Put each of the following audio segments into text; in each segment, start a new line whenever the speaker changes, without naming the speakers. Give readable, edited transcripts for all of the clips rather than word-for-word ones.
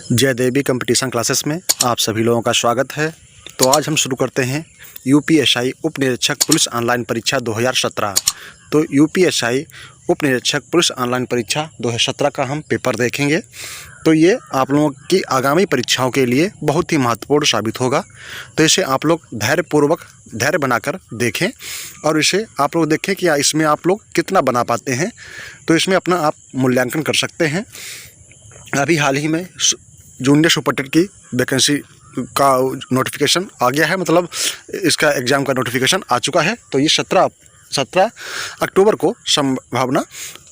जय देवी competition classes में आप सभी लोगों का स्वागत है। तो आज हम शुरू करते हैं यूपीएसआई उप निरीक्षक पुलिस ऑनलाइन परीक्षा 2017। तो यूपीएसआई उप निरीक्षक पुलिस ऑनलाइन परीक्षा 2017 का हम पेपर देखेंगे। तो ये आप लोगों की आगामी परीक्षाओं के लिए बहुत ही महत्वपूर्ण साबित होगा। तो इसे आप लोग धैर्य बनाकर देखें और इसे आप लोग देखें कि इसमें आप लोग कितना बना पाते हैं। तो इसमें अपना आप मूल्यांकन कर सकते हैं। अभी हाल ही में जूनियर सुपरटेंडेंट की वैकेंसी का नोटिफिकेशन आ गया है, मतलब इसका एग्ज़ाम का नोटिफिकेशन आ चुका है। तो ये 17 अक्टूबर को संभावना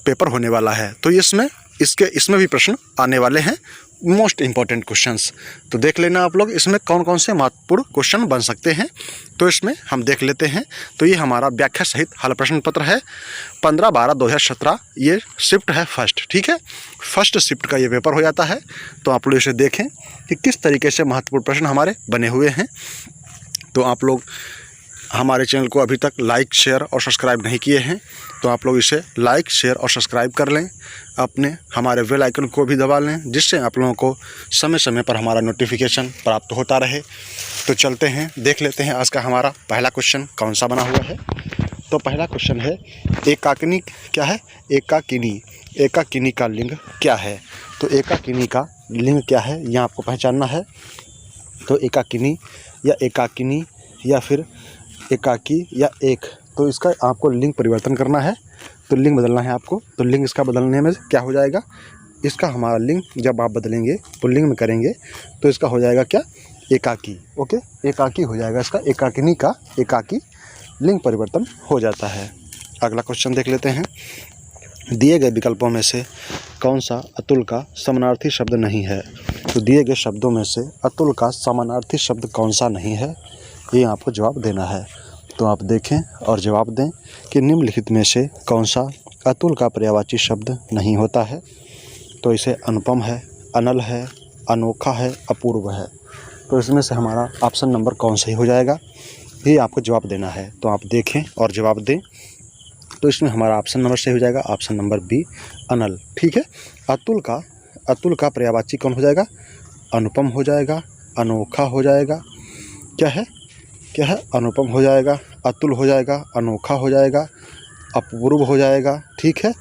पेपर होने वाला है। तो इसमें भी प्रश्न आने वाले हैं, मोस्ट इम्पॉर्टेंट क्वेश्चंस। तो देख लेना आप लोग इसमें कौन कौन से महत्वपूर्ण क्वेश्चन बन सकते हैं। तो इसमें हम देख लेते हैं। तो ये हमारा व्याख्या सहित हल प्रश्न पत्र है 15/12/2017। ये शिफ्ट है फर्स्ट, ठीक है, फर्स्ट शिफ्ट का ये पेपर हो जाता है। तो आप लोग इसे देखें कि किस तरीके से महत्वपूर्ण प्रश्न हमारे बने हुए हैं। तो आप लोग हमारे चैनल को अभी तक लाइक, शेयर और सब्सक्राइब नहीं किए हैं तो आप लोग इसे लाइक, शेयर और सब्सक्राइब कर लें। अपने हमारे बेल आइकन को भी दबा लें, जिससे आप लोगों को समय समय पर हमारा नोटिफिकेशन प्राप्त होता रहे। तो चलते हैं, देख लेते हैं आज का हमारा पहला क्वेश्चन कौन सा बना हुआ है। तो पहला क्वेश्चन है एकाकिनी क्या है। एकाकिनी का लिंग क्या है। तो एकाकिनी का लिंग क्या है यह आपको पहचानना है। तो एकाकिनी या फिर एकाकी या एक, तो इसका आपको लिंग परिवर्तन करना है। तो लिंग बदलना है आपको। तो लिंग इसका बदलने में क्या हो जाएगा, इसका हमारा लिंग जब आप बदलेंगे पुल्लिंग में करेंगे तो इसका हो जाएगा क्या, एकाकी। ओके, एकाकी हो जाएगा इसका। एकाकिनी का एकाकी लिंग परिवर्तन हो जाता है। अगला क्वेश्चन देख लेते हैं। दिए गए विकल्पों में से कौन सा अतुल का समानार्थी शब्द नहीं है। तो दिए गए शब्दों में से अतुल का समानार्थी शब्द कौन सा नहीं है, ये आपको जवाब देना है। तो आप देखें और जवाब दें कि निम्नलिखित में से कौन सा अतुल का पर्यायवाची शब्द नहीं होता है। तो इसे अनुपम है, अनल है, अनोखा है, अपूर्व है। तो इसमें से हमारा ऑप्शन नंबर कौन सही हो जाएगा, ये आपको जवाब देना है। तो आप देखें और जवाब दें। तो इसमें हमारा ऑप्शन नंबर सही हो जाएगा, ऑप्शन नंबर बी, अनल। ठीक है, अतुल का पर्यायवाची कौन हो जाएगा, अनुपम हो जाएगा, अनोखा हो जाएगा, क्या है अनुपम हो जाएगा, अतुल हो जाएगा, अनोखा हो जाएगा, अपूर्व हो जाएगा। ठीक है,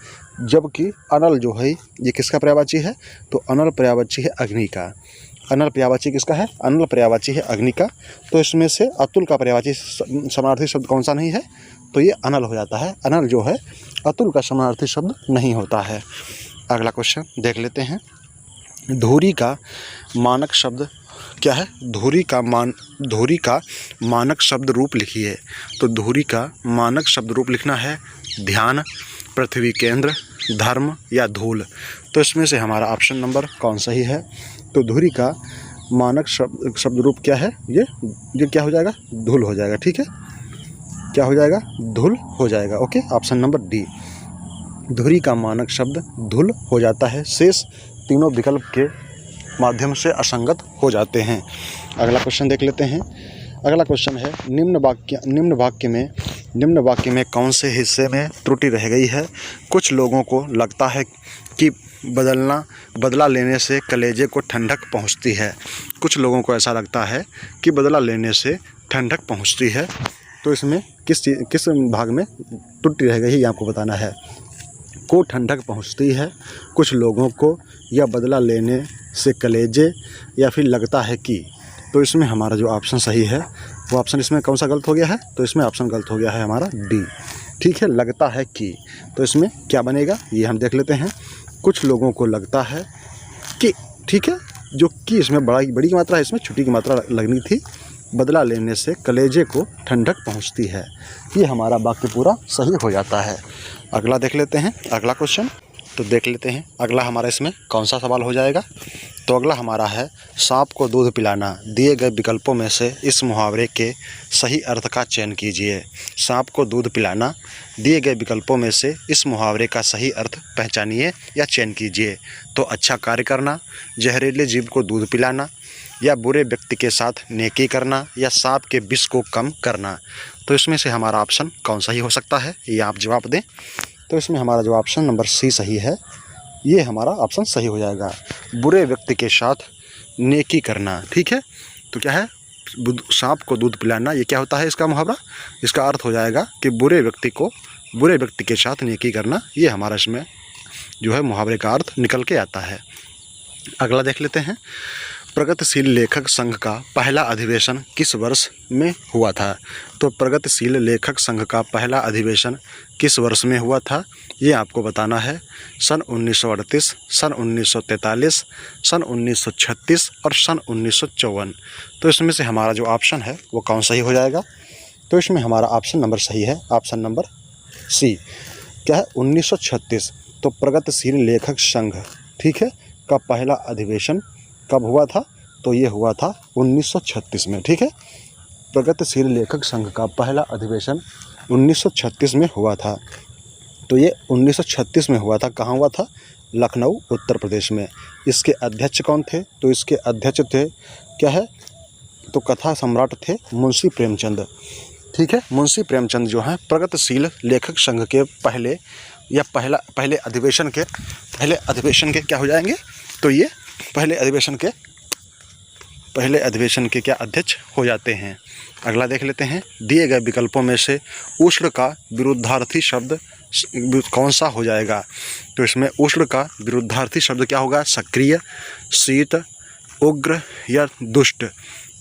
जबकि अनल जो है ये किसका पर्यायवाची है। तो अनल पर्यायवाची है अग्नि का। अनल पर्यायवाची किसका है, अनल पर्यायवाची है अग्नि का। तो इसमें से अतुल का पर्यायवाची समानार्थी शब्द कौन सा नहीं है, तो ये अनल हो जाता है। अनल जो है अतुल का समानार्थी शब्द नहीं होता है। अगला क्वेश्चन देख लेते हैं। धुरी का मानक शब्द क्या है। धुरी का मानक शब्द रूप लिखिए। तो धुरी का मानक शब्द रूप लिखना है ध्यान, पृथ्वी केंद्र, धर्म या धूल। तो इसमें से हमारा ऑप्शन नंबर कौन सही है। तो धुरी का मानक शब्द रूप क्या है, ये क्या हो जाएगा, धूल हो जाएगा। ठीक है, क्या हो जाएगा, धूल हो जाएगा। ओके, ऑप्शन नंबर डी, धुरी का मानक शब्द धूल हो जाता है। शेष तीनों विकल्प के माध्यम से असंगत हो जाते हैं। अगला क्वेश्चन देख लेते हैं। अगला क्वेश्चन है निम्न वाक्य में कौन से हिस्से में त्रुटि रह गई है। कुछ लोगों को लगता है कि बदला लेने से कलेजे को ठंडक पहुंचती है। कुछ लोगों को ऐसा लगता है कि बदला लेने से ठंडक पहुंचती है। तो इसमें किस भाग में त्रुटि रह गई है आपको बताना है। को ठंडक पहुंचती है, कुछ लोगों को, या बदला लेने से कलेजे, या फिर लगता है कि। तो इसमें हमारा जो ऑप्शन सही है वो ऑप्शन इसमें कौन सा गलत हो गया है। तो इसमें ऑप्शन गलत हो गया है हमारा डी। ठीक है, लगता है कि। तो इसमें क्या बनेगा ये हम देख लेते हैं। कुछ लोगों को लगता है कि, ठीक है, जो कि इसमें बड़ी की मात्रा है, इसमें छोटी की मात्रा लगनी थी। बदला लेने से कलेजे को ठंडक पहुंचती है। ये हमारा वाक्य पूरा सही हो जाता है। अगला देख लेते हैं, अगला क्वेश्चन। तो देख लेते हैं अगला हमारा इसमें कौन सा सवाल हो जाएगा। तो अगला हमारा है सांप को दूध पिलाना। दिए गए विकल्पों में से इस मुहावरे के सही अर्थ का चयन कीजिए। सांप को दूध पिलाना, दिए गए विकल्पों में से इस मुहावरे का सही अर्थ पहचानिए या चयन कीजिए। तो अच्छा कार्य करना, जहरीले जीव को दूध पिलाना, या बुरे व्यक्ति के साथ नेकी करना, या सांप के विष को कम करना। तो इसमें से हमारा ऑप्शन कौन सही हो सकता है, ये आप जवाब दें। तो इसमें हमारा जो ऑप्शन नंबर सी सही है, ये हमारा ऑप्शन सही हो जाएगा। बुरे व्यक्ति के साथ नेकी करना। ठीक है, तो क्या है, सांप को दूध पिलाना, ये क्या होता है इसका मुहावरा। इसका अर्थ हो जाएगा कि बुरे व्यक्ति के साथ नेकी करना। ये हमारा इसमें जो है मुहावरे का अर्थ निकल के आता है। अगला देख लेते हैं। प्रगतिशील लेखक संघ का पहला अधिवेशन किस वर्ष में हुआ था। तो प्रगतिशील लेखक संघ का पहला अधिवेशन किस वर्ष में हुआ था, ये आपको बताना है। सन 1938, सन 1943, सन 1936 और सन 1954। तो इसमें से हमारा जो ऑप्शन है वो कौन सही हो जाएगा। तो इसमें हमारा ऑप्शन नंबर सही है, ऑप्शन नंबर सी। क्या है, 1936। तो प्रगतिशील लेखक संघ, ठीक है, का पहला अधिवेशन कब हुआ था। तो ये हुआ था 1936 में। ठीक है, प्रगतिशील लेखक संघ का पहला अधिवेशन 1936 में हुआ था। तो ये 1936 में हुआ था। कहाँ हुआ था, लखनऊ उत्तर प्रदेश में। इसके अध्यक्ष कौन थे। तो इसके अध्यक्ष थे, क्या है, तो कथा सम्राट थे मुंशी प्रेमचंद। ठीक है, मुंशी प्रेमचंद जो हैं प्रगतिशील लेखक संघ के पहले अधिवेशन के क्या हो जाएंगे। तो ये पहले अधिवेशन के क्या अध्यक्ष हो जाते हैं। अगला देख लेते हैं। दिए गए विकल्पों में से उष्ण का विरुद्धार्थी शब्द कौन सा हो जाएगा। तो इसमें उष्ण का विरुद्धार्थी शब्द क्या होगा, सक्रिय, शीत, उग्र या दुष्ट।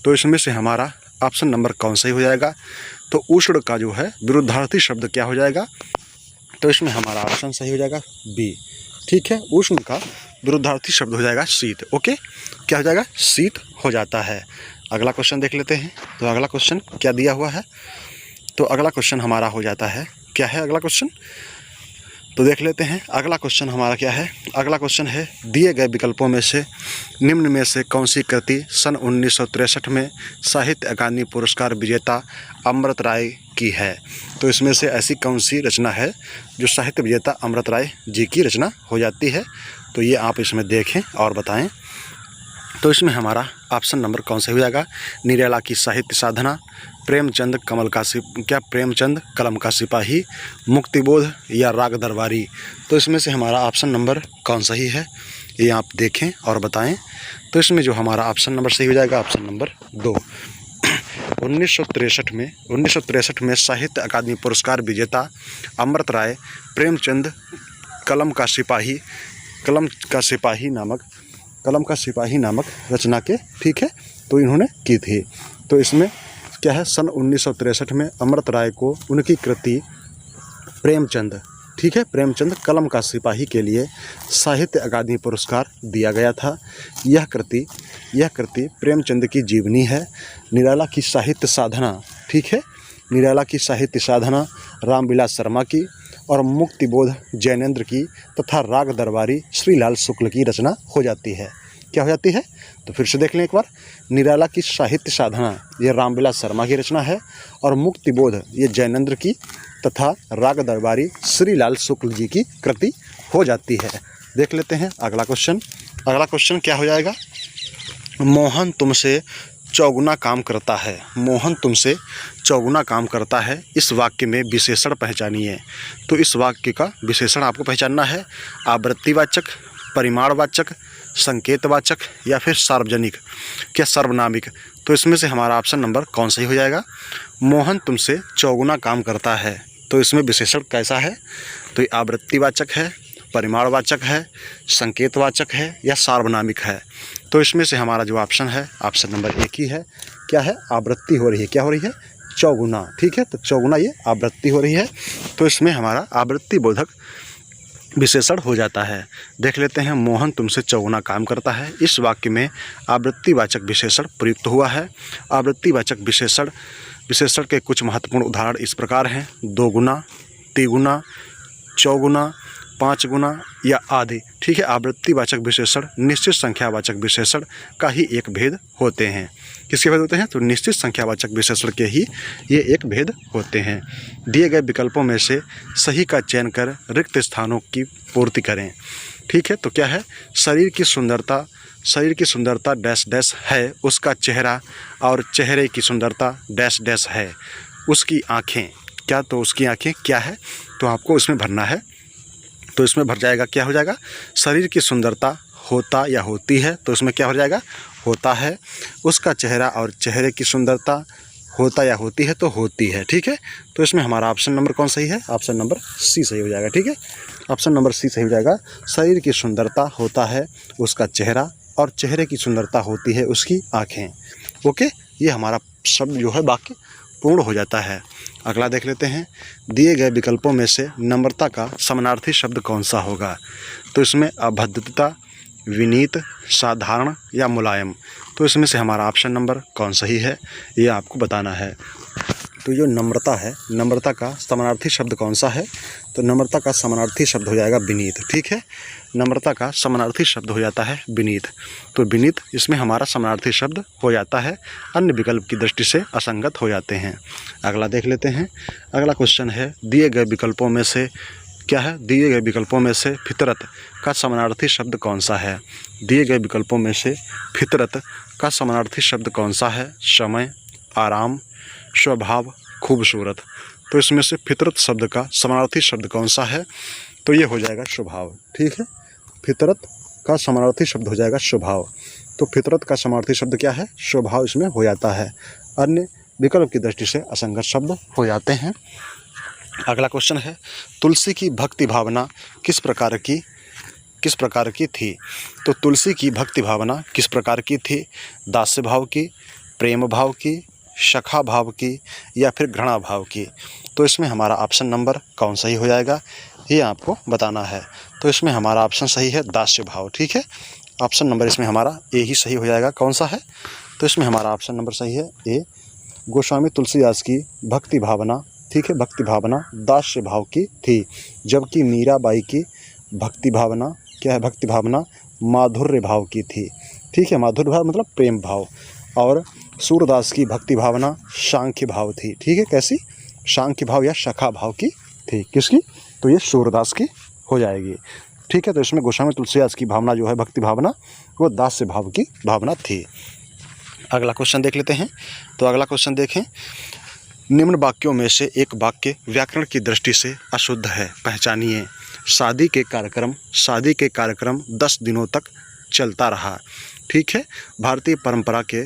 तो इसमें से हमारा ऑप्शन नंबर कौन सा ही हो जाएगा। तो उष्ण का जो है विरुद्धार्थी शब्द क्या हो जाएगा। तो इसमें हमारा ऑप्शन सही हो जाएगा बी। ठीक है, उष्ण का विरुद्धार्थी शब्द हो जाएगा शीत। ओके, क्या हो जाएगा, शीत हो जाता है। अगला क्वेश्चन देख लेते हैं। तो अगला क्वेश्चन क्या दिया हुआ है। तो अगला क्वेश्चन हमारा हो जाता है, क्या है अगला क्वेश्चन, तो देख लेते हैं। अगला क्वेश्चन हमारा क्या है। अगला क्वेश्चन है, दिए गए विकल्पों में से निम्न में से कौन सी कृति सन 1963 में साहित्य अकादमी पुरस्कार विजेता अमृत राय की है। तो इसमें से ऐसी कौन सी रचना है जो साहित्य विजेता अमृत राय जी की रचना हो जाती है। तो ये आप इसमें देखें और बताएं। तो इसमें हमारा ऑप्शन नंबर कौन सा हो जाएगा। निराला की साहित्य साधना, प्रेमचंद कलम का सिपाही, मुक्तिबोध या राग दरबारी। तो इसमें से हमारा ऑप्शन नंबर कौन सही है, ये आप देखें और बताएं। तो इसमें जो हमारा ऑप्शन नंबर सही हो जाएगा, ऑप्शन नंबर 2। 1963 में साहित्य अकादमी पुरस्कार विजेता अमृत राय प्रेमचंद कलम का सिपाही नामक रचना के, ठीक है, तो इन्होंने की थी। तो इसमें क्या है, सन 1963 में अमृत राय को उनकी कृति प्रेमचंद, ठीक है, प्रेमचंद कलम का सिपाही के लिए साहित्य अकादमी पुरस्कार दिया गया था। यह कृति प्रेमचंद की जीवनी है। निराला की साहित्य साधना, ठीक है, निराला की साहित्य साधना रामविलास शर्मा की और मुक्तिबोध जैनेंद्र की तथा राग दरबारी श्रीलाल शुक्ल की रचना हो जाती है। क्या हो जाती है, तो फिर से देख लें एक बार। निराला की साहित्य साधना ये रामविलास शर्मा की रचना है और मुक्तिबोध ये जैनेंद्र की तथा राग दरबारी श्रीलाल शुक्ल जी की कृति हो जाती है। देख लेते हैं अगला क्वेश्चन। अगला क्वेश्चन क्या हो जाएगा। मोहन तुमसे चौगुना काम करता है। मोहन तुमसे चौगुना काम करता है, इस वाक्य में विशेषण पहचानिए। तो इस वाक्य का विशेषण आपको पहचानना है। आवृत्तिवाचक, परिमाणवाचक, संकेतवाचक या फिर सार्वजनिक, क्या सर्वनामिक। तो इसमें से हमारा ऑप्शन नंबर कौन सही हो जाएगा। मोहन तुमसे चौगुना काम करता है, तो इसमें विशेषण कैसा है। तो ये आवृत्तिवाचक है, परिमाणवाचक है, संकेतवाचक है या सार्वनामिक है। तो इसमें से हमारा जो ऑप्शन है, ऑप्शन नंबर 1 ही है। क्या है, आवृत्ति हो रही है, क्या हो रही है, चौगुना। ठीक है, तो चौगुना ये आवृत्ति हो रही है। तो इसमें हमारा आवृत्ति बोधक विशेषण हो जाता है। देख लेते हैं। मोहन तुमसे चौगुना काम करता है, इस वाक्य में आवृत्तिवाचक विशेषण प्रयुक्त हुआ है। आवृत्तिवाचक विशेषण के कुछ महत्वपूर्ण उदाहरण इस प्रकार हैं। 2 गुना, तिगुना, चौगुना, 5 गुना या आदि। ठीक है, आवृत्तिवाचक विशेषण निश्चित संख्यावाचक विशेषण का ही एक भेद होते हैं। किसके भेद होते हैं, तो निश्चित संख्यावाचक विशेषण के ही ये एक भेद होते हैं। दिए गए विकल्पों में से सही का चयन कर रिक्त स्थानों की पूर्ति करें। ठीक है, तो क्या है, शरीर की सुंदरता डैश डैश है, उसका चेहरा, और चेहरे की सुंदरता डैश डैश है, उसकी आँखें, क्या, तो उसकी आँखें क्या है, तो आपको इसमें भरना है। तो इसमें भर जाएगा, क्या हो जाएगा, शरीर की सुंदरता होता या होती है, तो इसमें क्या हो जाएगा, होता है। उसका चेहरा और चेहरे की सुंदरता होता या होती है तो होती है, ठीक है। तो इसमें हमारा ऑप्शन नंबर कौन सही है, ऑप्शन नंबर सी सही हो जाएगा, ठीक है। ऑप्शन नंबर सी सही हो जाएगा। शरीर की सुंदरता होता है उसका चेहरा और चेहरे की सुंदरता होती है उसकी आँखें। ओके, ये हमारा शब्द जो है वाक्य पूर्ण हो जाता है। अगला देख लेते हैं, दिए गए विकल्पों में से नम्रता का समानार्थी शब्द कौन सा होगा। तो इसमें अभद्रता, विनीत, साधारण या मुलायम। तो इसमें से हमारा ऑप्शन नंबर कौन सही है, ये आपको बताना है। तो जो नम्रता है, नम्रता का समानार्थी शब्द कौन सा है, तो नम्रता का समानार्थी शब्द हो जाएगा विनीत, ठीक है। नम्रता का समानार्थी शब्द हो जाता है विनीत। तो विनीत इसमें हमारा समानार्थी शब्द हो जाता है, अन्य विकल्प की दृष्टि से असंगत हो जाते हैं। अगला देख लेते हैं। अगला क्वेश्चन है, दिए गए विकल्पों में से क्या है, दिए गए विकल्पों में से फितरत का समानार्थी शब्द कौन सा है। दिए गए विकल्पों में से फितरत का समानार्थी शब्द कौन सा है, समय, आराम, स्वभाव, खूबसूरत। तो इसमें से फितरत शब्द का समानार्थी शब्द कौन सा है, तो ये हो जाएगा स्वभाव, ठीक है। फितरत का समानार्थी शब्द हो जाएगा स्वभाव। तो फितरत का समानार्थी शब्द क्या है, स्वभाव इसमें हो जाता है, अन्य विकल्प की दृष्टि से असंगत शब्द हो जाते हैं। अगला क्वेश्चन है, तुलसी की भक्ति भावना किस प्रकार की थी। तो तुलसी की भक्ति भावना किस प्रकार की थी, दास्य भाव की, प्रेम भाव की, सखा भाव की या फिर घृणा भाव की। तो इसमें हमारा ऑप्शन नंबर कौन सही हो जाएगा, ये आपको बताना है। तो इसमें हमारा ऑप्शन सही है दास्य भाव, ठीक है। ऑप्शन नंबर इसमें हमारा ए ही सही हो जाएगा। कौन सा है, तो इसमें हमारा ऑप्शन नंबर सही है ए। गोस्वामी तुलसीदास की भक्ति भावना, ठीक है, भक्ति भावना दास्य भाव की थी, जबकि मीराबाई की भक्ति भावना क्या है, भक्ति भावना माधुर्य भाव की थी, ठीक है। माधुर्य भाव मतलब प्रेम भाव। और सूरदास की भक्ति भावना सांख्य भाव थी, ठीक है। कैसी, सांख्य भाव या सखा भाव की थी। किसकी, तो ये सूरदास की हो जाएगी, ठीक है। तो इसमें गोस्वामी तुलसीदास की भावना जो है भक्ति भावना, वो दास्य भाव की भावना थी। अगला क्वेश्चन देख लेते हैं। तो अगला क्वेश्चन देखें, निम्न वाक्यों में से एक वाक्य व्याकरण की दृष्टि से अशुद्ध है, पहचानिए। शादी के कार्यक्रम 10 दिनों तक चलता रहा, ठीक है। भारतीय परंपरा के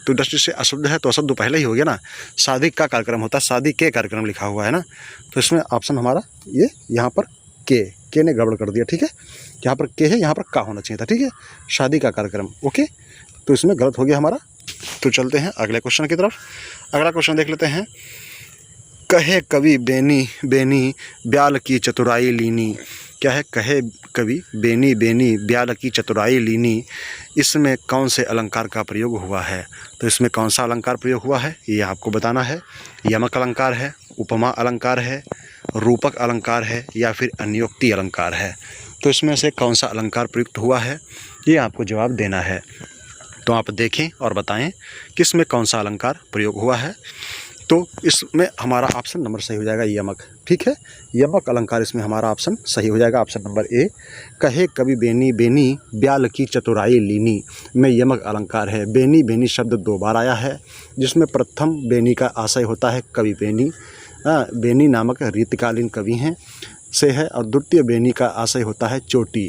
तो दृष्टि से अशुद्ध है, तो अशुद्ध पहले ही हो गया ना। शादी का कार्यक्रम होता है, शादी के कार्यक्रम लिखा हुआ है ना, तो इसमें ऑप्शन हमारा ये यहाँ पर के ने गड़बड़ कर दिया, ठीक है। यहाँ पर के है, यहाँ पर का होना चाहिए था, ठीक है। शादी का कार्यक्रम, ओके, तो इसमें गलत हो गया हमारा। तो चलते हैं अगले क्वेश्चन की तरफ। अगला क्वेश्चन देख लेते हैं, कहे कवि बेनी बेनी ब्याल की चतुराई लीनी। क्या है, कहे कवि बेनी बेनी ब्याल की चतुराई लीनी, इसमें कौन से अलंकार का प्रयोग हुआ है। तो इसमें कौन सा अलंकार प्रयोग हुआ है, ये आपको बताना है। यमक अलंकार है, उपमा अलंकार है, रूपक अलंकार है या फिर अन्योक्ति अलंकार है। तो इसमें से कौन सा अलंकार प्रयुक्त हुआ है, ये आपको जवाब देना है। तो आप देखें और बताएं किस में कौन सा अलंकार प्रयोग हुआ है। तो इसमें हमारा ऑप्शन नंबर सही हो जाएगा यमक, ठीक है। यमक अलंकार इसमें हमारा ऑप्शन सही हो जाएगा, ऑप्शन नंबर ए। कहे कवि बेनी बेनी ब्याल की चतुराई लीनी में यमक अलंकार है। बेनी बेनी शब्द 2 बार आया है, जिसमें प्रथम बेनी का आशय होता है कवि बेनी, बेनी नामक रीतिकालीन कवि हैं से है, और द्वितीय बेनी का आशय होता है चोटी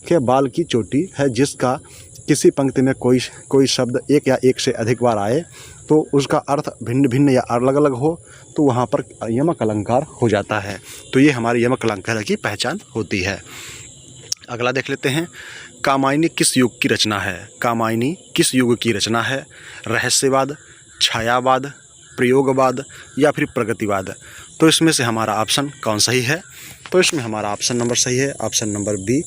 के बाल की चोटी है, जिसका किसी पंक्ति में कोई शब्द एक या एक से अधिक बार आए तो उसका अर्थ भिन्न भिन्न या अलग अलग हो, तो वहाँ पर यमक अलंकार हो जाता है। तो ये हमारी यमक अलंकार की पहचान होती है। अगला देख लेते हैं, कामायनी किस युग की रचना है। कामायनी किस युग की रचना है, रहस्यवाद, छायावाद, प्रयोगवाद या फिर प्रगतिवाद। तो इसमें से हमारा ऑप्शन कौन सही है, तो इसमें हमारा ऑप्शन नंबर सही है, ऑप्शन नंबर बी।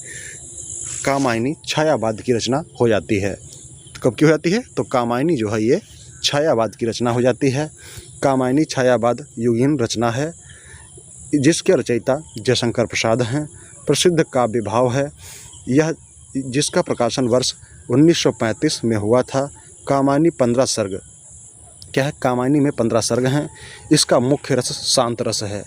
कामायनी छायावाद की रचना हो जाती है। तो कब की हो जाती है, तो कामायनी जो है ये छायावाद की रचना हो जाती है। कामायनी छायावाद युगीन रचना है, जिसके रचयिता जयशंकर प्रसाद हैं। प्रसिद्ध काव्य भाव है यह, जिसका प्रकाशन वर्ष 1935 में हुआ था। कामायनी 15 सर्ग, क्या है, कामायनी में 15 सर्ग हैं। इसका मुख्य रस शांत रस है,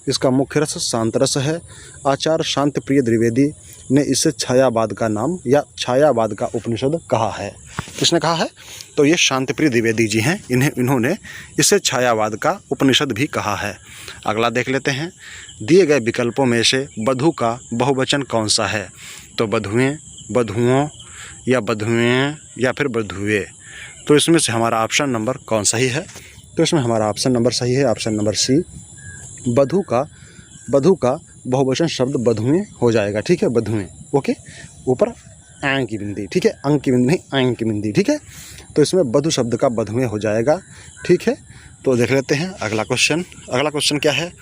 इसका मुख्य रस शांत रस है। आचार्य शांतिप्रिय द्विवेदी ने इसे छायावाद का नाम या छायावाद का उपनिषद कहा है। किसने कहा है, तो ये शांतिप्रिय द्विवेदी जी हैं, इन्होंने इसे छायावाद का उपनिषद भी कहा है। अगला देख लेते हैं, दिए गए विकल्पों में से वधू का बहुवचन कौन सा है। तो वधुएं, वधुओं, या बधुएं या फिर बधुए। तो इसमें से हमारा ऑप्शन नंबर कौन सही है? तो इसमें हमारा ऑप्शन नंबर सही है ऑप्शन नंबर सी। बधू का बहुवचन शब्द बधुएं हो जाएगा। ठीक है, बधुएं। ओके, ऊपर आंग की बिंदी। ठीक है, अंग की बिंदी नहीं, आंग की बिंदी। ठीक है, तो इसमें बधु शब्द का बधुएं हो जाएगा। ठीक है, तो देख लेते हैं अगला क्वेश्चन। अगला क्वेश्चन क्या है?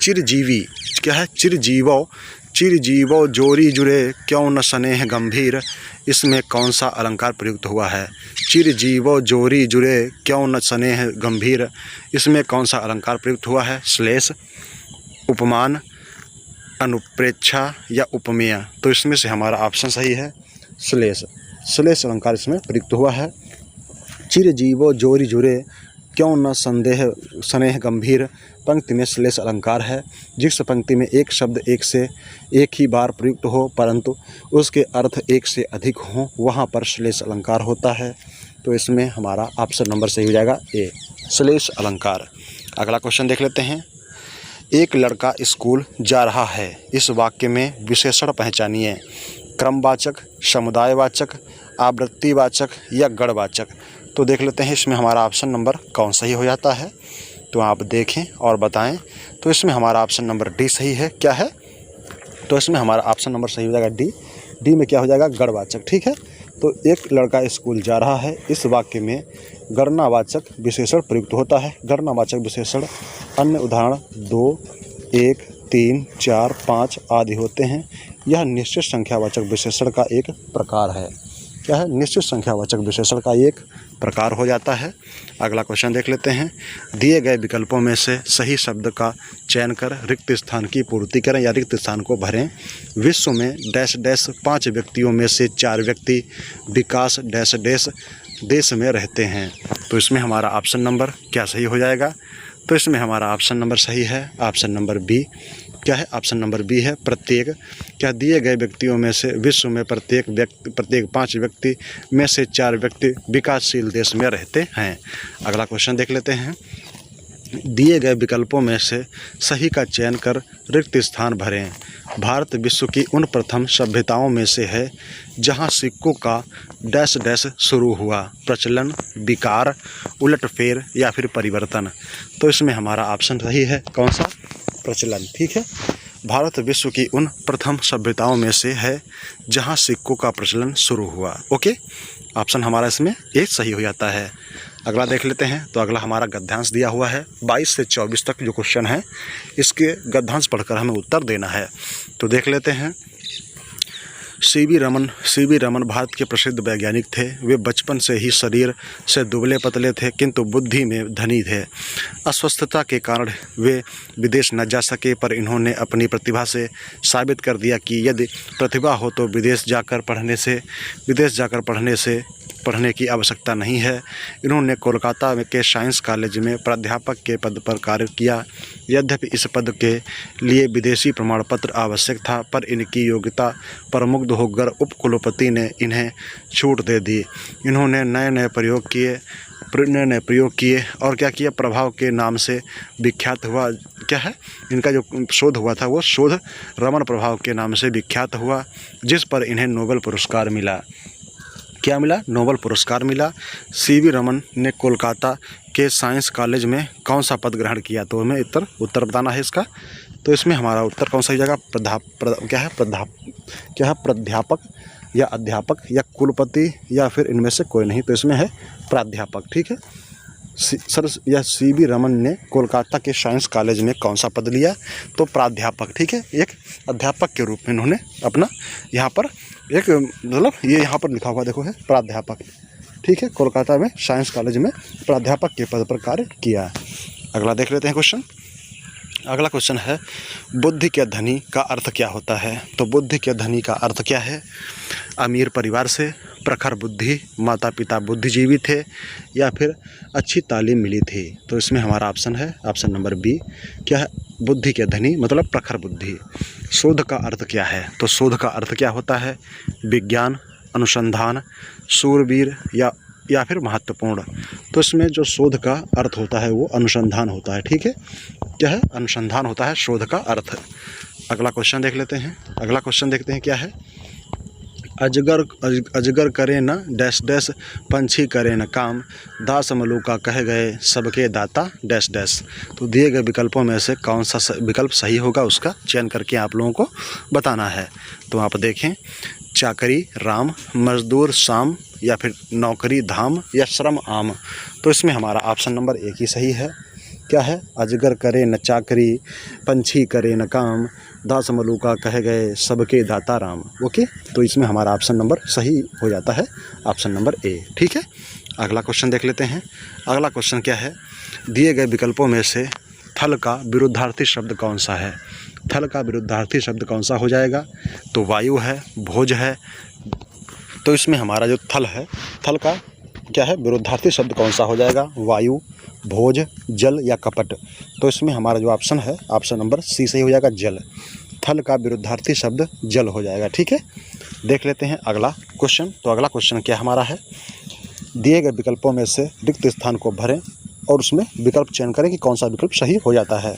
चिरजीवी क्या है? चिरजीवो जोरी जुरे क्यों न स्नेह गंभीर। इसमें कौन सा अलंकार प्रयुक्त हुआ है? चिरजीवो जोरी जुरे क्यों न स्नेह गंभीर। इसमें कौन सा अलंकार प्रयुक्त हुआ है? श्लेष, उपमान, अनुप्रेक्षा या उपमेय। तो इसमें से हमारा ऑप्शन सही है श्लेष। श्लेष अलंकार इसमें प्रयुक्त हुआ है। चिरजीवो जोरी जुरे क्यों न स्नेह गंभीर पंक्ति में श्लेष अलंकार है। जिस पंक्ति में एक शब्द एक से एक ही बार प्रयुक्त हो परंतु उसके अर्थ एक से अधिक हों, वहाँ पर श्लेष अलंकार होता है। तो इसमें हमारा ऑप्शन नंबर सही हो जाएगा ए, श्लेष अलंकार। अगला क्वेश्चन देख लेते हैं। एक लड़का स्कूल जा रहा है। इस वाक्य में विशेषण पहचानिए। क्रमवाचक, समुदायवाचक, आवृत्तिवाचक या गणवाचक। तो देख लेते हैं इसमें हमारा ऑप्शन नंबर कौन सही हो जाता है। तो आप देखें और बताएं। तो इसमें हमारा ऑप्शन नंबर डी सही है। क्या है? तो इसमें हमारा ऑप्शन नंबर सही हो जाएगा डी। डी में क्या हो जाएगा? गणवाचक। ठीक है, तो एक लड़का स्कूल जा रहा है, इस वाक्य में गणनावाचक विशेषण प्रयुक्त होता है। गणनावाचक विशेषण अन्य उदाहरण 2, 1, 3, 4, 5 आदि होते हैं। यह निश्चित संख्यावाचक विशेषण का एक प्रकार है। क्या है? निश्चित संख्यावाचक विशेषण का एक प्रकार हो जाता है। अगला क्वेश्चन देख लेते हैं। दिए गए विकल्पों में से सही शब्द का चयन कर रिक्त स्थान की पूर्ति करें या रिक्त स्थान को भरें। विश्व में डैश डैश 5 व्यक्तियों में से 4 व्यक्ति विकास डैश डैश देश में रहते हैं। तो इसमें हमारा ऑप्शन नंबर क्या सही हो जाएगा? तो इसमें हमारा ऑप्शन नंबर सही है ऑप्शन नंबर बी। क्या है? ऑप्शन नंबर बी है प्रत्येक। क्या दिए गए व्यक्तियों में से विश्व में प्रत्येक 5 व्यक्ति में से 4 व्यक्ति विकासशील देश में रहते हैं। अगला क्वेश्चन देख लेते हैं। दिए गए विकल्पों में से सही का चयन कर रिक्त स्थान भरें। भारत विश्व की उन प्रथम सभ्यताओं में से है जहां सिक्कों का डैश डैश शुरू हुआ। प्रचलन, विकार, उलटफेर या फिर परिवर्तन। तो इसमें हमारा ऑप्शन सही है कौन सा? प्रचलन। ठीक है, भारत विश्व की उन प्रथम सभ्यताओं में से है जहां सिक्कों का प्रचलन शुरू हुआ। ओके, ऑप्शन हमारा इसमें ए सही हो जाता है। अगला देख लेते हैं। तो अगला हमारा गद्यांश दिया हुआ है 22 से 24 तक जो क्वेश्चन है इसके गद्यांश पढ़कर हमें उत्तर देना है। तो देख लेते हैं। सीवी रमन भारत के प्रसिद्ध वैज्ञानिक थे। वे बचपन से ही शरीर से दुबले पतले थे किंतु बुद्धि में धनी थे। अस्वस्थता के कारण वे विदेश न जा सके, पर इन्होंने अपनी प्रतिभा से साबित कर दिया कि यदि प्रतिभा हो तो विदेश जाकर पढ़ने की आवश्यकता नहीं है। इन्होंने कोलकाता के साइंस कॉलेज में प्राध्यापक के पद पर कार्य किया। यद्यपि इस पद के लिए विदेशी प्रमाण पत्र आवश्यक था, पर इनकी योग्यता पर मुग्ध होकर उपकुलपति ने इन्हें छूट दे दी। इन्होंने नए नए प्रयोग किए और क्या किया? प्रभाव के नाम से विख्यात हुआ। क्या है? इनका जो शोध हुआ था वो शोध रमन प्रभाव के नाम से विख्यात हुआ, जिस पर इन्हें नोबेल पुरस्कार मिला। क्या मिला? नोबेल पुरस्कार मिला। सीवी रमन ने कोलकाता के साइंस कॉलेज में कौन सा पद ग्रहण किया? तो हमें उत्तर बताना है इसका। तो इसमें हमारा उत्तर कौन सा हो जाएगा? प्राध्यापक या अध्यापक या कुलपति या फिर इनमें से कोई नहीं। तो इसमें है प्राध्यापक। ठीक है, सीवी रमन ने कोलकाता के साइंस कॉलेज में कौन सा पद लिया? तो प्राध्यापक। ठीक है, एक अध्यापक के रूप में इन्होंने अपना यहाँ पर एक मतलब ये यहाँ पर लिखा हुआ देखो है प्राध्यापक। ठीक है, कोलकाता में साइंस कॉलेज में प्राध्यापक के पद पर कार्य किया। अगला देख लेते हैं क्वेश्चन। अगला क्वेश्चन है बुद्धि के धनी का अर्थ क्या होता है? तो बुद्धि के धनी का अर्थ क्या है? अमीर परिवार से, प्रखर बुद्धि, माता पिता बुद्धिजीवी थे या फिर अच्छी तालीम मिली थी। तो इसमें हमारा ऑप्शन है ऑप्शन नंबर बी। क्या है? बुद्धि के धनी मतलब प्रखर बुद्धि। शोध का अर्थ क्या है? तो शोध का अर्थ क्या होता है? विज्ञान, अनुसंधान, शूरवीर या फिर महत्वपूर्ण। तो इसमें जो शोध का अर्थ होता है वो अनुसंधान होता है। ठीक है, क्या है? अनुसंधान होता है शोध का अर्थ। अगला क्वेश्चन देख लेते हैं। अगला क्वेश्चन देखते हैं क्या है। अजगर करे न डैश डैश, पंछी करे न काम, दास मलूका कह गए सबके दाता डैश डैश। तो दिए गए विकल्पों में से कौन सा विकल्प सही होगा उसका चयन करके आप लोगों को बताना है। तो आप देखें, चाकरी राम, मजदूर शाम, या फिर नौकरी धाम, या श्रम आम। तो इसमें हमारा ऑप्शन नंबर 1 ही सही है। क्या है? अजगर करे न चाकरी, पंछी करे न काम, दास मलूका कह गए सबके दाता राम। ओके, तो इसमें हमारा ऑप्शन नंबर सही हो जाता है, ऑप्शन नंबर ए। ठीक है, अगला क्वेश्चन देख लेते हैं। अगला क्वेश्चन क्या है? दिए गए विकल्पों में से थल का विरुद्धार्थी शब्द कौन सा है? थल का विरुद्धार्थी शब्द कौन सा हो जाएगा? तो वायु है, भोज है। तो इसमें हमारा जो थल है, थल का क्या है विरुद्धार्थी शब्द कौन सा हो जाएगा? वायु, भोज, जल या कपट। तो इसमें हमारा जो ऑप्शन है, ऑप्शन नंबर सी सही हो जाएगा, जल। थल का विरुद्धार्थी शब्द जल हो जाएगा। ठीक है, देख लेते हैं अगला क्वेश्चन। तो अगला क्वेश्चन क्या हमारा है? दिए गए विकल्पों में से रिक्त स्थान को भरें और उसमें विकल्प चयन करें कि कौन सा विकल्प सही हो जाता है।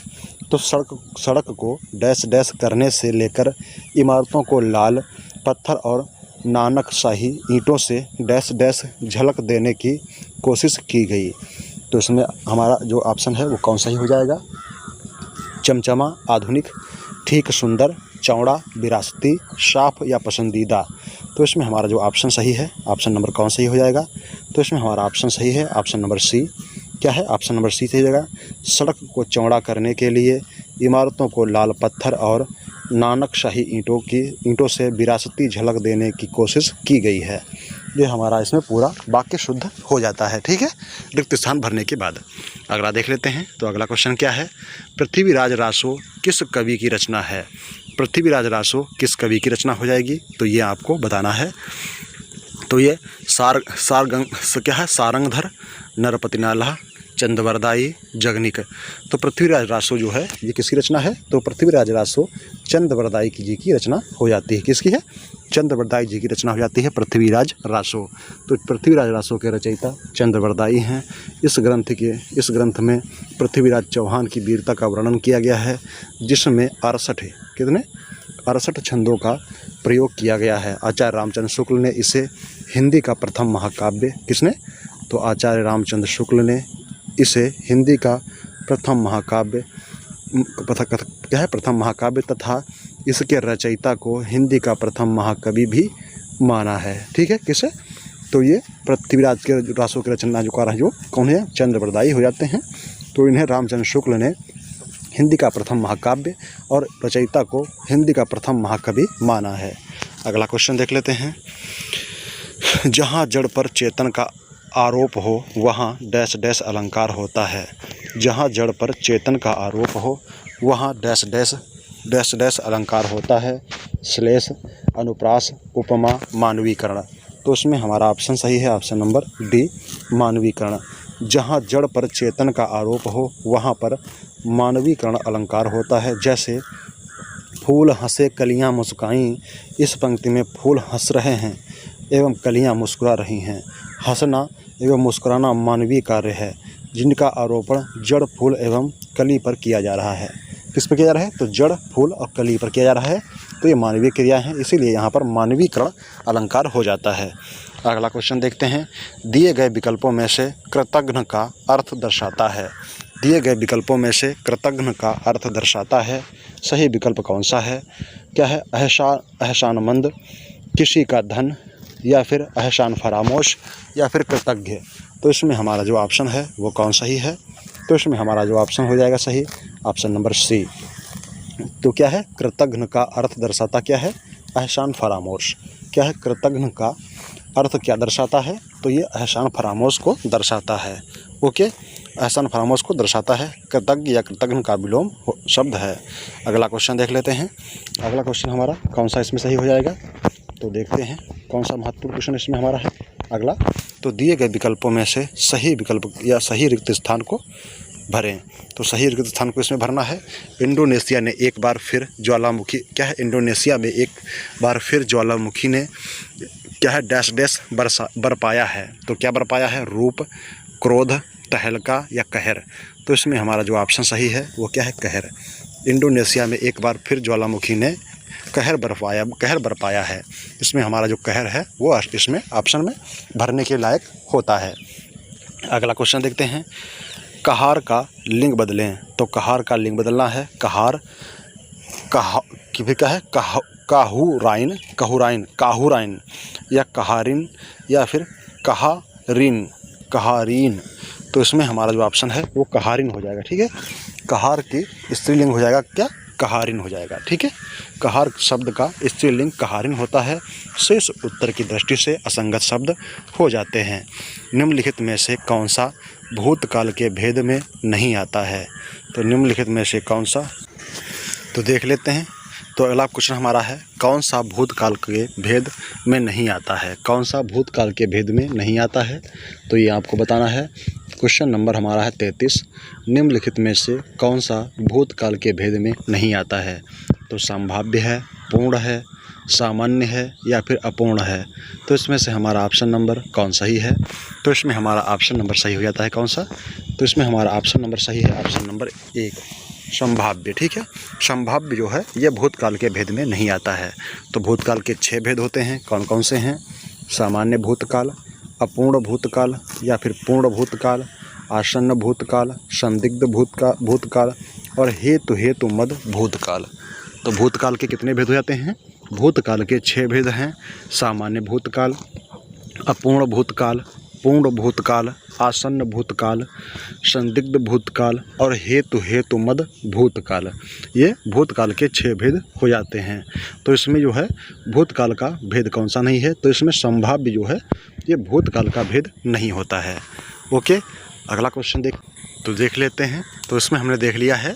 तो सड़क को डैश डैश करने से लेकर इमारतों को लाल पत्थर और नानकशाही ईंटों से डैश डैश झलक देने की कोशिश की गई। तो इसमें हमारा जो ऑप्शन है वो कौन सा ही हो जाएगा? चमचमा, आधुनिक, ठीक, सुंदर, चौड़ा, विरासती, साफ या पसंदीदा। तो इसमें हमारा जो ऑप्शन सही है, ऑप्शन नंबर कौन सही हो जाएगा? तो इसमें हमारा ऑप्शन सही है, ऑप्शन नंबर सी। क्या है? ऑप्शन नंबर सी सही हो जाएगा। सड़क को चौड़ा करने के लिए इमारतों को लाल पत्थर और नानकशाही ईंटों से विरासती झलक देने की कोशिश की गई है। ये हमारा इसमें पूरा वाक्य शुद्ध हो जाता है। ठीक है, रिक्त स्थान भरने के बाद अगला देख लेते हैं। तो अगला क्वेश्चन क्या है? पृथ्वीराज रासो किस कवि की रचना है? पृथ्वीराज रासो किस कवि की रचना हो जाएगी? तो ये आपको बताना है। तो ये क्या है? सारंगधर, नरपतिनाला, चंद्रवरदाई, जगनिक। तो पृथ्वीराज रासो जो है ये किसकी रचना है? तो पृथ्वीराज रासो चंद्रवरदाई जी की रचना हो जाती है। किसकी है? चंद्रवरदाई जी की रचना हो जाती है, पृथ्वीराज रासो। तो पृथ्वीराज रासो के रचयिता चंद्रवरदाई हैं। इस ग्रंथ में पृथ्वीराज चौहान की वीरता का वर्णन किया गया है, जिसमें 68 छंदों का प्रयोग किया गया है। आचार्य रामचंद्र शुक्ल ने इसे हिंदी का प्रथम महाकाव्य, किसने? तो आचार्य रामचंद्र शुक्ल ने इसे हिंदी का प्रथम महाकाव्य तथा इसके रचयिता को हिंदी का प्रथम महाकवि भी माना है। ठीक है, किसे? तो ये पृथ्वीराज के रासो की रचनाकार जो कौन है? चंद्रवरदाई हो जाते हैं। तो इन्हें रामचंद्र शुक्ल ने हिंदी का प्रथम महाकाव्य और रचयिता को हिंदी का प्रथम महाकवि माना है। अगला क्वेश्चन देख लेते हैं। जहाँ जड़ पर चेतन का आरोप हो वहाँ डैश डैश अलंकार होता है। जहाँ जड़ पर चेतन का आरोप हो वहाँ डैश डैश अलंकार होता है। श्लेष, अनुप्रास, उपमा, मानवीकरण। तो इसमें हमारा ऑप्शन सही है, ऑप्शन नंबर डी, मानवीकरण। जहाँ जड़ पर चेतन का आरोप हो वहाँ पर मानवीकरण अलंकार होता है। जैसे फूल हंसे कलियाँ मुस्काईं, इस पंक्ति में फूल हंस रहे हैं एवं कलियाँ मुस्कुरा रही हैं। हंसना एवं मुस्कुराना मानवीय कार्य है, जिनका आरोपण जड़, फूल एवं कली पर किया जा रहा है। किस पर किया जा रहा है? तो जड़, फूल और कली पर किया जा रहा है। तो ये मानवीय क्रिया है, इसीलिए यहाँ पर मानवीकरण अलंकार हो जाता है। अगला क्वेश्चन देखते हैं। दिए गए विकल्पों में से कृतघ्न का अर्थ दर्शाता है। दिए गए विकल्पों में से कृतघ्न का अर्थ दर्शाता है, सही विकल्प कौन सा है? क्या है? एहसानमंद, किसी का धन, या फिर एहसान फरामोश, या फिर कृतज्ञ। तो इसमें हमारा जो ऑप्शन है वो कौन सही है? तो इसमें हमारा जो ऑप्शन हो जाएगा सही, ऑप्शन नंबर सी। तो क्या है? कृतघ्न का अर्थ दर्शाता क्या है? एहसान फरामोश। क्या है? कृतघ्न का अर्थ क्या दर्शाता है? तो ये एहसान फरामोश को दर्शाता है। ओके, एहसान फरामोश को दर्शाता है। कृतज्ञ या कृतघ्न का विलोम शब्द है। अगला क्वेश्चन देख लेते हैं। अगला क्वेश्चन हमारा कौन सा इसमें सही हो जाएगा? तो देखते हैं कौन सा महत्वपूर्ण क्वेश्चन इसमें हमारा है। अगला, तो दिए गए विकल्पों में से सही विकल्प या सही रिक्त स्थान को भरें। तो सही रिक्त स्थान को इसमें भरना है। इंडोनेशिया ने एक बार फिर ज्वालामुखी, क्या है? इंडोनेशिया में एक बार फिर ज्वालामुखी ने क्या है? डैश डैश बरपाया है। तो क्या बरपाया है? रूप, क्रोध, तहलका या कहर। तो इसमें हमारा जो ऑप्शन सही है वो क्या है? कहर। इंडोनेशिया में एक बार फिर ज्वालामुखी ने कहर बरपाया है। इसमें हमारा जो कहर है वो इसमें ऑप्शन में भरने के लायक होता है। अगला क्वेश्चन देखते हैं, कहार का लिंग बदलें। तो कहार का लिंग बदलना है, कहार क्या है, काहुराइन या कहारिन या फिर कहारीन। तो इसमें हमारा जो ऑप्शन है वो कहारिन हो जाएगा। ठीक है, कहार की स्त्रीलिंग हो जाएगा क्या, कहारिन हो जाएगा। ठीक है, कहार शब्द का स्त्रीलिंग कहारिन होता है। शेष उत्तर की दृष्टि से असंगत शब्द हो जाते हैं। निम्नलिखित में से कौन सा भूतकाल के भेद में नहीं आता है। तो निम्नलिखित में से कौन सा, तो देख लेते हैं। तो अगला क्वेश्चन हमारा है, कौन सा भूतकाल के भेद में नहीं आता है। कौन सा भूतकाल के भेद में नहीं आता है, तो ये आपको बताना है। क्वेश्चन नंबर हमारा है 33, निम्नलिखित में से कौन सा भूतकाल के भेद में नहीं आता है। तो संभाव्य है, पूर्ण है, सामान्य है या फिर अपूर्ण है। तो इसमें से हमारा ऑप्शन नंबर कौन सही है। तो इसमें हमारा ऑप्शन नंबर सही हो जाता है कौन सा, तो इसमें हमारा ऑप्शन नंबर सही है, ऑप्शन नंबर 1 संभाव्य। ठीक है, संभाव्य जो है ये भूतकाल के भेद में नहीं आता है। तो भूतकाल के 6 भेद होते हैं, कौन कौन से हैं, सामान्य भूतकाल, अपूर्ण भूतकाल या फिर पूर्ण भूतकाल, आसन्न भूतकाल, संदिग्ध भूतकाल और हेतु मद भूतकाल। तो भूतकाल के कितने भेद हो जाते हैं, भूतकाल के 6 भेद हैं, सामान्य भूतकाल, अपूर्ण भूतकाल, पूर्ण भूतकाल, आसन्न भूतकाल, संदिग्ध भूतकाल और हेतु मद भूतकाल। ये भूतकाल के 6 भेद हो जाते हैं। तो इसमें जो है भूतकाल का भेद कौन सा नहीं है, तो इसमें संभाव्य जो है ये भूतकाल का भेद नहीं होता है। ओके, अगला क्वेश्चन देख लेते हैं। तो इसमें हमने देख लिया है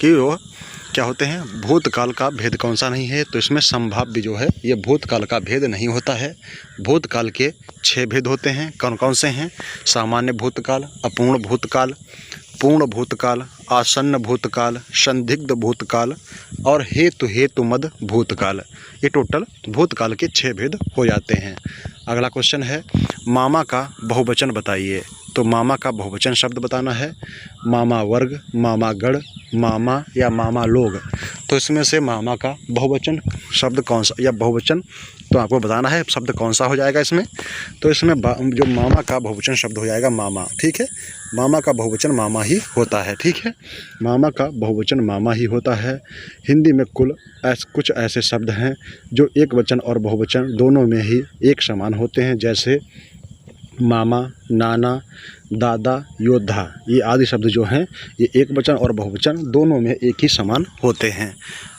कि वो क्या होते हैं, भूतकाल का भेद कौन सा नहीं है। तो इसमें संभाव्य जो है ये भूतकाल का भेद नहीं होता है। भूतकाल के 6 भेद होते हैं, कौन कौन से हैं, सामान्य भूतकाल, अपूर्ण भूतकाल, पूर्ण भूतकाल, आसन्न भूतकाल, संदिग्ध भूतकाल और हेतु मद भूतकाल। ये टोटल भूतकाल के 6 भेद हो जाते हैं। अगला क्वेश्चन है, मामा का बहुवचन बताइए। तो मामा का बहुवचन शब्द बताना है, मामा वर्ग, मामा गण, मामा या मामा लोग। तो इसमें से मामा का बहुवचन शब्द कौन सा या बहुवचन, तो आपको बताना है शब्द कौन सा हो जाएगा इसमें। तो इसमें जो मामा का बहुवचन शब्द हो जाएगा मामा। ठीक है, मामा का बहुवचन मामा ही होता है। ठीक है, मामा का बहुवचन मामा ही होता है। हिंदी में कुछ ऐसे शब्द हैं जो एक वचन और बहुवचन दोनों में ही एक समान होते हैं, जैसे मामा, नाना, दादा, योद्धा। ये आदि शब्द जो हैं ये एक वचन और बहुवचन दोनों में एक ही समान होते हैं।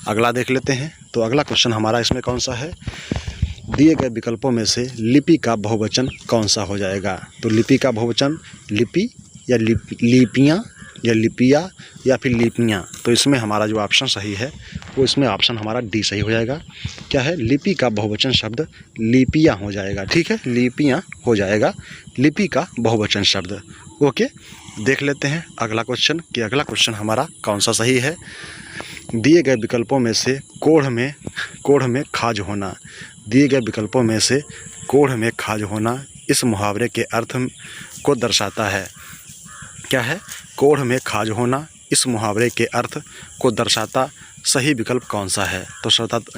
अगला देख लेते हैं। तो अगला क्वेश्चन हमारा इसमें कौन सा है, दिए गए विकल्पों में से लिपि का बहुवचन कौन सा हो जाएगा। तो लिपि का बहुवचन लिपि या लिपियाँ या लिपिया या फिर लिपियाँ। तो इसमें हमारा जो ऑप्शन सही है वो इसमें ऑप्शन हमारा डी सही हो जाएगा। क्या है, लिपि का बहुवचन शब्द लिपियाँ हो जाएगा। ठीक है, लिपियाँ हो जाएगा लिपि का बहुवचन शब्द। ओके, देख लेते हैं अगला क्वेश्चन कि अगला क्वेश्चन हमारा कौन सा सही है। दिए गए विकल्पों में से कोढ़ में खाज होना। दिए गए विकल्पों में से कोढ़ में खाज होना इस मुहावरे के अर्थ को दर्शाता है। क्या है, कोढ़ में खाज होना इस मुहावरे के अर्थ को दर्शाता सही विकल्प कौन सा है। तो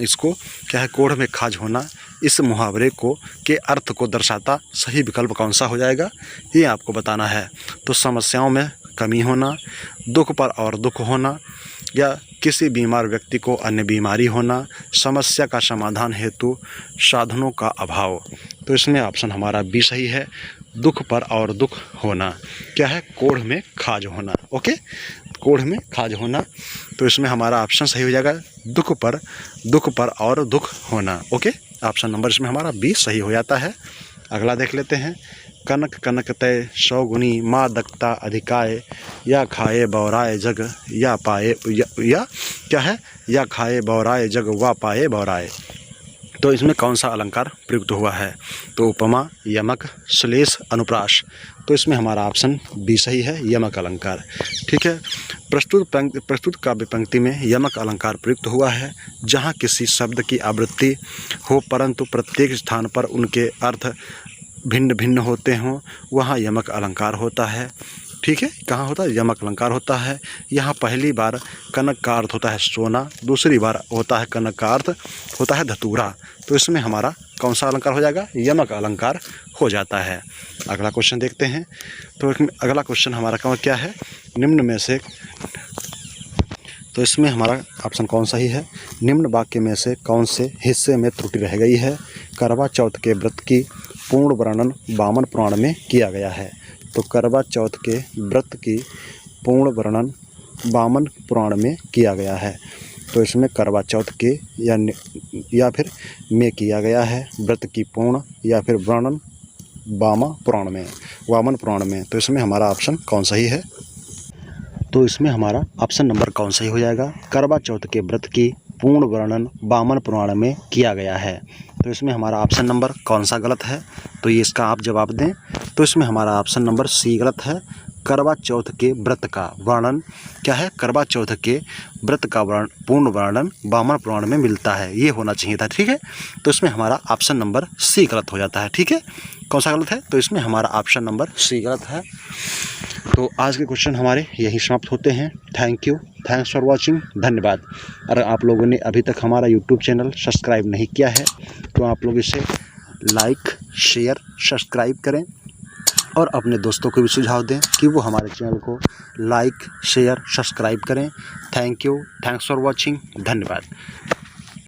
इसको क्या है, कोढ़ में खाज होना इस मुहावरे के अर्थ को दर्शाता सही विकल्प कौन सा हो जाएगा, ये आपको बताना है। तो समस्याओं में कमी होना, दुख पर और दुख होना या किसी बीमार व्यक्ति को अन्य बीमारी होना, समस्या का समाधान हेतु साधनों का अभाव। तो इसमें ऑप्शन हमारा बी सही है, दुख पर और दुख होना। क्या है, कोढ़ में खाज होना। ओके, कोढ़ में खाज होना। तो इसमें हमारा ऑप्शन सही हो जाएगा, दुख पर और दुख होना। ओके, ऑप्शन नंबर इसमें हमारा बी सही हो जाता है। अगला देख लेते हैं, कनक कनक तय 100 गुनी मादकता अधिकाय या खाए बौराए जग या पाए या क्या है, या खाए बौराए जग वा पाए बौराए। तो इसमें कौन सा अलंकार प्रयुक्त हुआ है। तो उपमा, यमक, श्लेष, अनुप्रास। तो इसमें हमारा ऑप्शन बी सही है, यमक अलंकार। ठीक है, प्रस्तुत काव्य पंक्ति में यमक अलंकार प्रयुक्त हुआ है जहाँ किसी शब्द की आवृत्ति हो परंतु प्रत्येक स्थान पर उनके अर्थ भिन्न भिन्न होते हों, वहाँ यमक अलंकार होता है। ठीक है, कहाँ होता है, यमक अलंकार होता है। यहाँ पहली बार कनक का अर्थ होता है सोना, दूसरी बार होता है कनक का अर्थ होता है धतूरा। तो इसमें हमारा कौन सा अलंकार हो जाएगा, यमक अलंकार हो जाता है। अगला क्वेश्चन देखते हैं। तो अगला क्वेश्चन हमारा क्या है, निम्न में से, तो इसमें हमारा ऑप्शन कौन सा ही है, निम्न वाक्य में से कौन से हिस्से में त्रुटि रह गई है। करवा चौथ के व्रत की पूर्ण वर्णन वामन पुराण में किया गया है। तो करवा चौथ के व्रत की पूर्ण वर्णन वामन पुराण में किया गया है। तो इसमें करवा चौथ के या फिर में किया गया है, व्रत की पूर्ण या फिर वर्णन वामन पुराण में। तो इसमें हमारा ऑप्शन कौन सही है, तो इसमें हमारा ऑप्शन नंबर कौन सही हो जाएगा, करवा चौथ के व्रत की पूर्ण वर्णन वामन पुराण में किया गया है। तो इसमें हमारा ऑप्शन नंबर कौन सा गलत है, तो ये इसका आप जवाब दें। तो इसमें हमारा ऑप्शन नंबर सी गलत है। करवा चौथ के व्रत का वर्णन क्या है, करवा चौथ के व्रत का पूर्ण वर्णन वामन पुराण में मिलता है, ये होना चाहिए था। ठीक है, तो इसमें हमारा ऑप्शन नंबर सी गलत हो जाता है। ठीक है, कौन सा गलत है, तो इसमें हमारा ऑप्शन नंबर सी गलत है। तो आज के क्वेश्चन हमारे यही समाप्त होते हैं। Thank you, thanks for watching, धन्यवाद। अगर आप लोगों ने अभी तक हमारा यूट्यूब चैनल सब्सक्राइब नहीं किया है तो आप लोग इसे लाइक, शेयर, सब्सक्राइब करें और अपने दोस्तों को भी सुझाव दें कि वो हमारे चैनल को लाइक, शेयर, सब्सक्राइब करें। Thank you, thanks for watching, धन्यवाद।